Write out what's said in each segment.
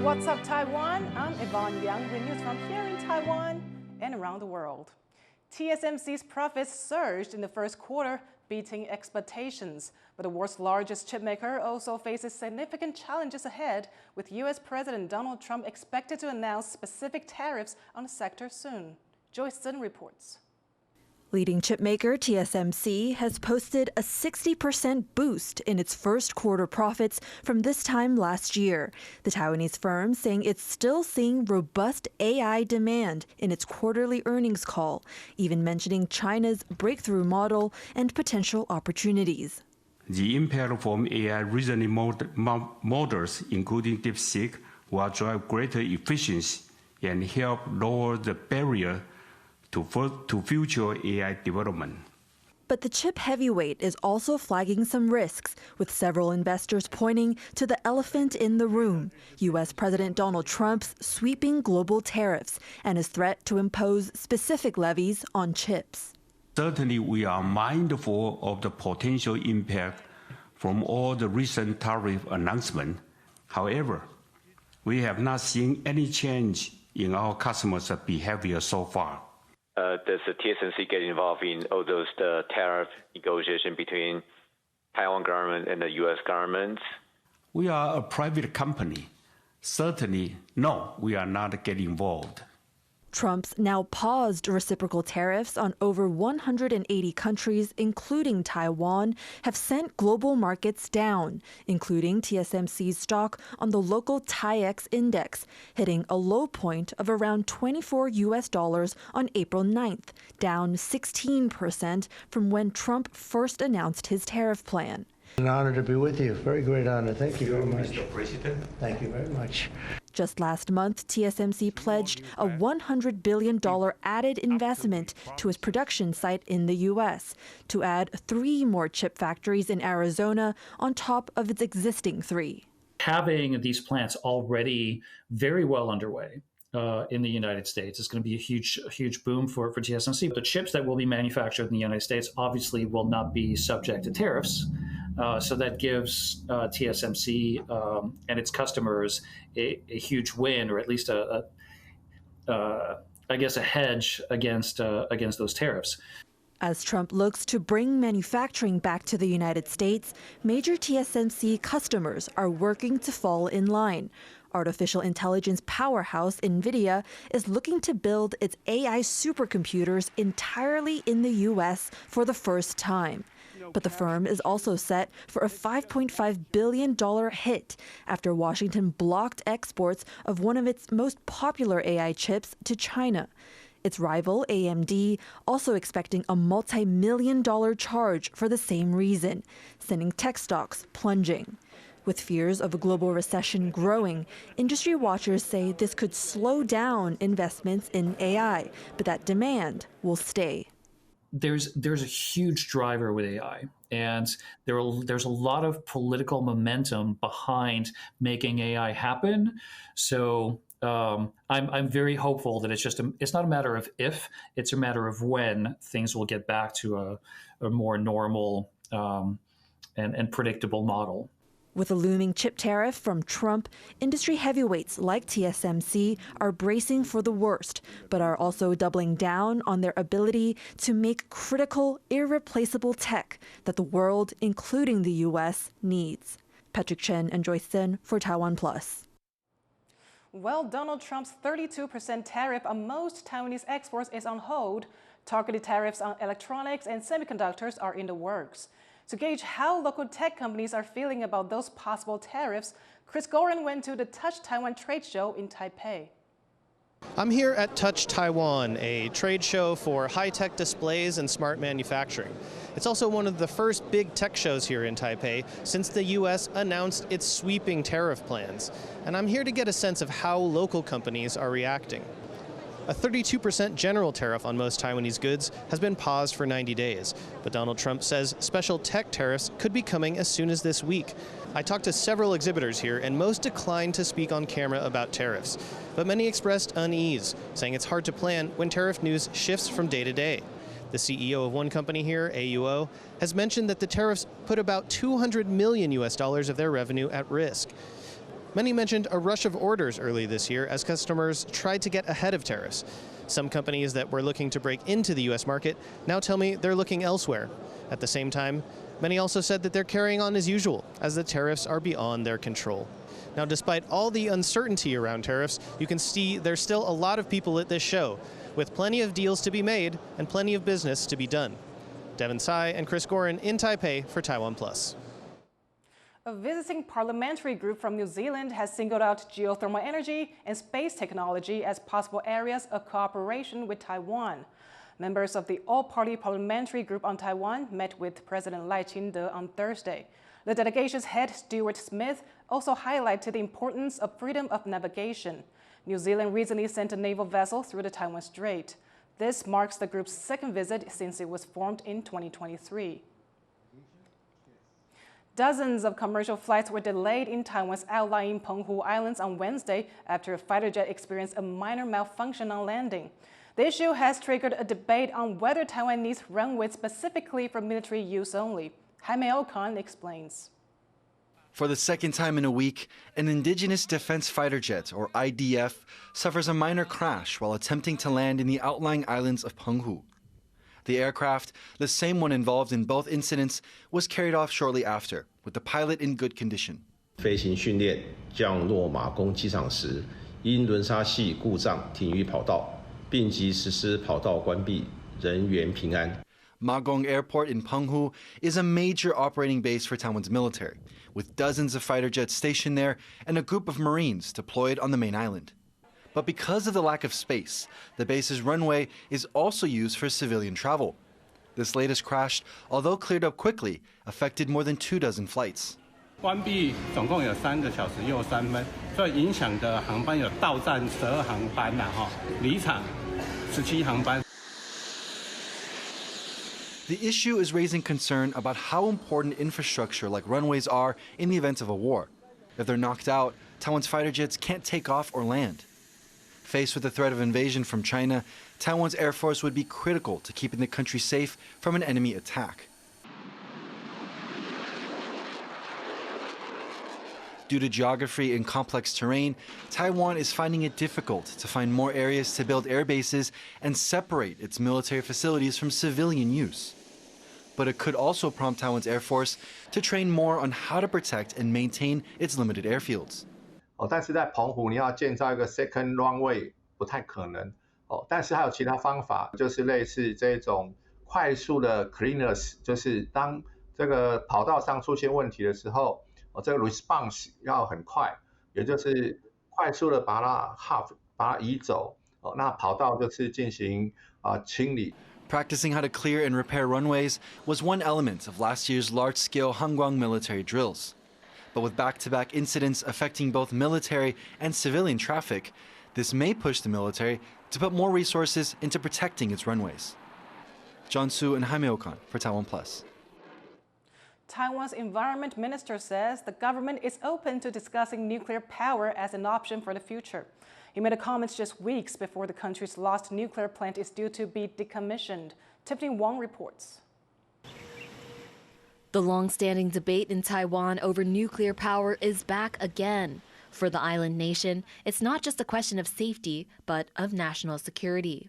What's up, Taiwan? I'm Yvonne with news from here in Taiwan and around the world. TSMC's profits surged in the first quarter, beating expectations. But the world's largest chipmaker also faces significant challenges ahead, with U.S. President Donald Trump expected to announce specific tariffs on the sector soon. Joyce Zhen reports. Leading chipmaker TSMC has posted a 60% boost in its first quarter profits from this time last year. The Taiwanese firm saying it's still seeing robust AI demand in its quarterly earnings call, even mentioning China's breakthrough model and potential opportunities. The impact from AI reasoning models, including DeepSeek, will drive greater efficiency and help lower the barrier to future AI development. But the chip heavyweight is also flagging some risks, with several investors pointing to the elephant in the room, U.S. President Donald Trump's sweeping global tariffs and his threat to impose specific levies on chips. Certainly, we are mindful of the potential impact from all the recent tariff announcements. However, we have not seen any change in our customers' behavior so far. Does the TSMC get involved in all those tariff negotiation between Taiwan government and the U.S. government? We are a private company. Certainly, no, we are not getting involved. Trump's now paused reciprocal tariffs on over 180 countries, including Taiwan, have sent global markets down, including TSMC's stock on the local TAIEX index, hitting a low point of around $24 on April 9th, down 16% from when Trump first announced his tariff plan. An honor to be with you. Very great honor. Thank you very much. Mr. President. Thank you very much. Just last month, TSMC pledged a $100 billion added investment to its production site in the U.S. to add 3 more chip factories in Arizona on top of its existing 3. Having these plants already very well underway in the United States is going to be a huge boom for TSMC. The chips that will be manufactured in the United States obviously will not be subject to tariffs. So that gives TSMC and its customers a huge win, or at least a hedge against those tariffs. As Trump looks to bring manufacturing back to the United States, major TSMC customers are working to fall in line. Artificial intelligence powerhouse NVIDIA is looking to build its AI supercomputers entirely in the U.S. for the first time. But the firm is also set for a $5.5 billion hit after Washington blocked exports of one of its most popular AI chips to China. Its rival, AMD, also expecting a multi-million-dollar charge for the same reason, sending tech stocks plunging. With fears of a global recession growing, industry watchers say this could slow down investments in AI, but that demand will stay. There's a huge driver with AI, and there's a lot of political momentum behind making AI happen. So I'm very hopeful that it's not a matter of if, it's a matter of when things will get back to a more normal and predictable model. With a looming chip tariff from Trump, industry heavyweights like TSMC are bracing for the worst, but are also doubling down on their ability to make critical, irreplaceable tech that the world, including the U.S., needs. Patrick Chen and Joyce Zhen for TaiwanPlus. Well, Donald Trump's 32% tariff on most Taiwanese exports is on hold. Targeted tariffs on electronics and semiconductors are in the works. To gauge how local tech companies are feeling about those possible tariffs, Chris Gorin went to the Touch Taiwan trade show in Taipei. I'm here at Touch Taiwan, a trade show for high-tech displays and smart manufacturing. It's also one of the first big tech shows here in Taipei since the U.S. announced its sweeping tariff plans. And I'm here to get a sense of how local companies are reacting. A 32% general tariff on most Taiwanese goods has been paused for 90 days, but Donald Trump says special tech tariffs could be coming as soon as this week. I talked to several exhibitors here, and most declined to speak on camera about tariffs, but many expressed unease, saying it's hard to plan when tariff news shifts from day to day. The CEO of one company here, AUO, has mentioned that the tariffs put about $200 million of their revenue at risk. Many mentioned a rush of orders early this year as customers tried to get ahead of tariffs. Some companies that were looking to break into the U.S. market now tell me they're looking elsewhere. At the same time, many also said that they're carrying on as usual, as the tariffs are beyond their control. Now, despite all the uncertainty around tariffs, you can see there's still a lot of people at this show, with plenty of deals to be made and plenty of business to be done. Devin Tsai and Chris Gorin in Taipei for TaiwanPlus. A visiting parliamentary group from New Zealand has singled out geothermal energy and space technology as possible areas of cooperation with Taiwan. Members of the all-party parliamentary group on Taiwan met with President Lai Ching-te on Thursday. The delegation's head, Stuart Smith, also highlighted the importance of freedom of navigation. New Zealand recently sent a naval vessel through the Taiwan Strait. This marks the group's second visit since it was formed in 2023. Dozens of commercial flights were delayed in Taiwan's outlying Penghu Islands on Wednesday after a fighter jet experienced a minor malfunction on landing. The issue has triggered a debate on whether Taiwan needs runways specifically for military use only. Jaime Ocon explains. For the second time in a week, an indigenous defense fighter jet, or IDF, suffers a minor crash while attempting to land in the outlying islands of Penghu. The aircraft, the same one involved in both incidents, was carried off shortly after, with the pilot in good condition. 飞行训练降落马公机场时，因轮刹系故障停于跑道，并即实施跑道关闭，人员平安。 Ma Gong Airport in Penghu is a major operating base for Taiwan's military, with dozens of fighter jets stationed there and a group of Marines deployed on the main island. But because of the lack of space, the base's runway is also used for civilian travel. This latest crash, although cleared up quickly, affected more than 24 flights. 关闭总共有3个小时又3分，所以影响的航班有到站12航班离场17航班。 The issue is raising concern about how important infrastructure like runways are in the event of a war. If they're knocked out, Taiwan's fighter jets can't take off or land. Faced with the threat of invasion from China, Taiwan's Air Force would be critical to keeping the country safe from an enemy attack. Due to geography and complex terrain, Taiwan is finding it difficult to find more areas to build air bases and separate its military facilities from civilian use. But it could also prompt Taiwan's Air Force to train more on how to protect and maintain its limited airfields. 但是在澎湖你要建造一个 second runway 不太可能。但是还有其他方法，就是类似这种快速的 cleaners， 就是当这个跑道上出现问题的时候，这个 response 要很快，也就是快速的把它移走，那跑道就是进行清理。 Practicing how to clear and repair runways was one element of last year's large-scale Hangguang military drills. But with back-to-back incidents affecting both military and civilian traffic, this may push the military to put more resources into protecting its runways. John Su and Jaime Ocon for TaiwanPlus. Taiwan's environment minister says the government is open to discussing nuclear power as an option for the future. He made a comment just weeks before the country's last nuclear plant is due to be decommissioned. Tiffany Wong reports. The long-standing debate in Taiwan over nuclear power is back again. For the island nation, it's not just a question of safety, but of national security.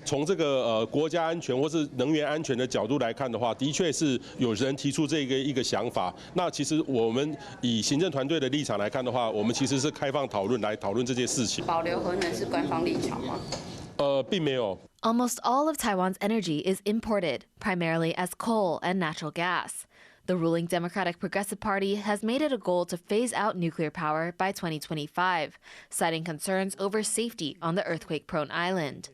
从这个国家安全或是能源安全的角度来看的话，的确是有人提出这一个想法。那其实我们以行政团队的立场来看的话，我们其实是开放讨论来讨论这件事情。保留核能是官方立场吗？并没有。Almost all of Taiwan's energy is imported, primarily as coal and natural gas. The ruling Democratic Progressive Party has made it a goal to phase out nuclear power by 2025, citing concerns over safety on the earthquake-prone island.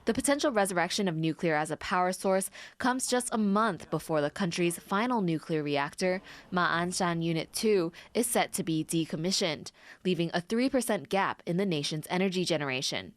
The potential resurrection of nuclear as a power source comes just a month before the country's final nuclear reactor, Ma'anshan Unit 2, is set to be decommissioned, leaving a 3% gap in the nation's energy generation.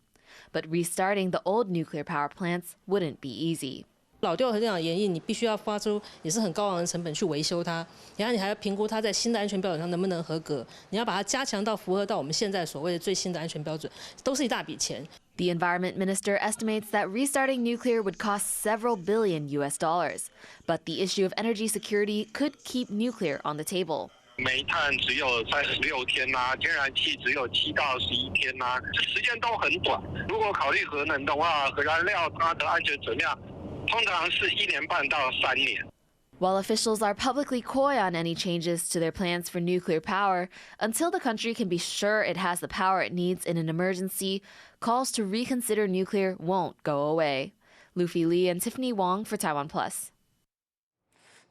But restarting the old nuclear power plants wouldn't be easy. 老旧核电厂延役，你必须要花出也是很高昂的成本去维修它，然后你还要评估它在新的安全标准上能不能合格，你要把它加强到符合到我们现在所谓的最新的安全标准，都是一大笔钱。The environment minister estimates that restarting nuclear would cost several billion US dollars. But the issue of energy security could keep nuclear on the table. 煤炭只有36天呐，天然气只有7到11天呐，这时间都很短。如果考虑核能的话，核燃料它的安全质量通常是1年半到3年。 While officials are publicly coy on any changes to their plans for nuclear power, until the country can be sure it has the power it needs in an emergency, calls to reconsider nuclear won't go away. Luffy Li and Tiffany Wong for TaiwanPlus.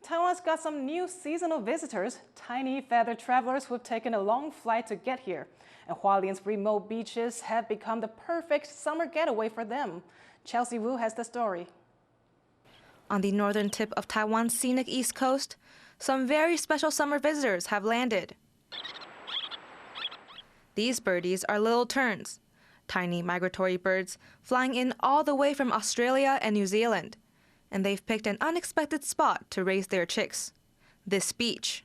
Taiwan's got some new seasonal visitors, tiny feathered travelers who've taken a long flight to get here. And Hualien's remote beaches have become the perfect summer getaway for them. Chelsea Wu has the story. On the northern tip of Taiwan's scenic east coast, some very special summer visitors have landed. These birdies are little terns, tiny migratory birds flying in all the way from Australia and New Zealand. And they've picked an unexpected spot to raise their chicks, this beach.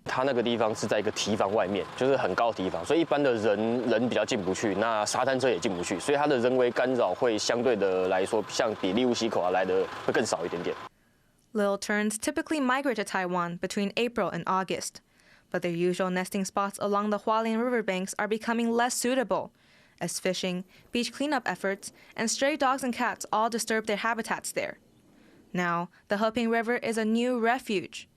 它那个地方是在一个堤防外面，就是很高的堤防，所以一般的人比较进不去，那沙滩车也进不去，所以它的人为干扰会相对的来说，像比利乌溪口来的会更少一点点。Little terns typically migrate to Taiwan between April and August, but their usual nesting spots along the Hualien riverbanks are becoming less suitable, as fishing, beach cleanup efforts, and stray dogs and cats all disturb their habitats there. Now, the Heping River is a new refuge.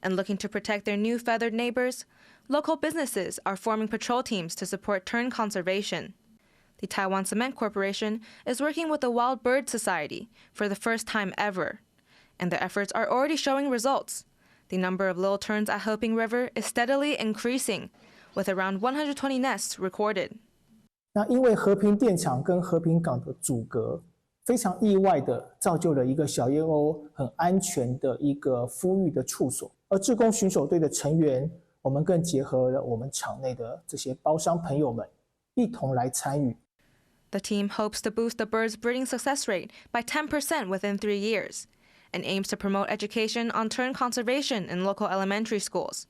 And looking to protect their new feathered neighbors, local businesses are forming patrol teams to support tern conservation. The Taiwan Cement Corporation is working with the Wild Bird Society for the first time ever. And their efforts are already showing results. The number of little terns at Heping River is steadily increasing, with around 120 nests recorded. 那因为和平电厂跟和平港的阻隔，非常意外的造就了一个小燕鸥很安全的一个孵育的处所。而志工巡守队的成员，我们更结合了我们场内的这些包商朋友们，一同来参与。The team hopes to boost the bird's breeding success rate by 10% within 3 years, and aims to promote education on tern conservation in local elementary schools,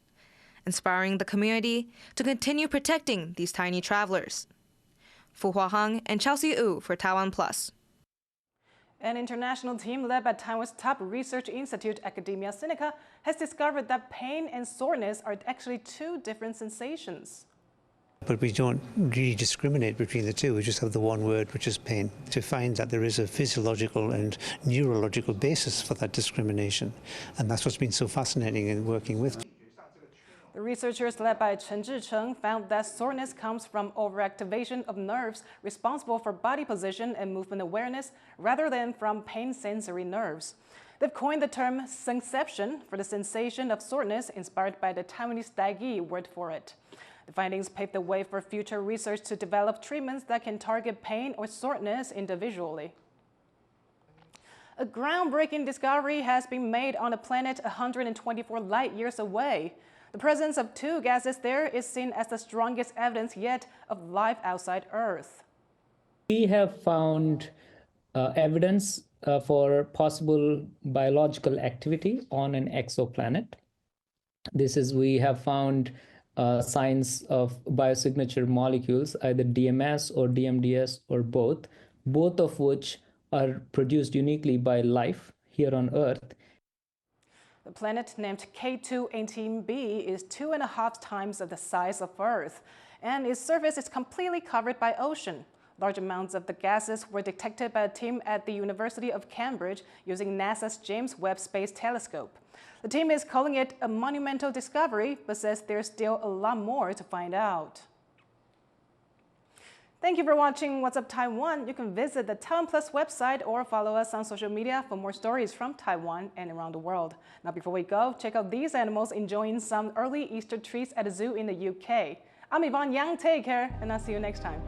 inspiring the community to continue protecting these tiny travelers. Fu Huahang and Chelsea Wu for TaiwanPlus. An international team led by Taiwan's top research institute, Academia Sinica, has discovered that pain and soreness are actually two different sensations. But we don't really discriminate between the two. We just have the one word, which is pain, to find that there is a physiological and neurological basis for that discrimination. And that's what's been so fascinating in working with. The researchers led by Chen Zhicheng found that soreness comes from overactivation of nerves responsible for body position and movement awareness rather than from pain sensory nerves. They've coined the term senseption for the sensation of soreness inspired by the Taiwanese Daigi word for it. The findings paved the way for future research to develop treatments that can target pain or soreness individually. A groundbreaking discovery has been made on a planet 124 light years away. The presence of two gases there is seen as the strongest evidence yet of life outside Earth. We have found evidence for possible biological activity on an exoplanet. We have found signs of biosignature molecules, either DMS or DMDS or both of which are produced uniquely by life here on Earth. The planet named K2-18b is 2.5 times the size of Earth, and its surface is completely covered by ocean. Large amounts of the gases were detected by a team at the University of Cambridge using NASA's James Webb Space Telescope. The team is calling it a monumental discovery, but says there's still a lot more to find out. Thank you for watching What's Up Taiwan. You can visit the TaiwanPlus website or follow us on social media for more stories from Taiwan and around the world. Now, before we go, check out these animals enjoying some early Easter treats at a zoo in the UK. I'm Yvonne Yang. Take care, and I'll see you next time.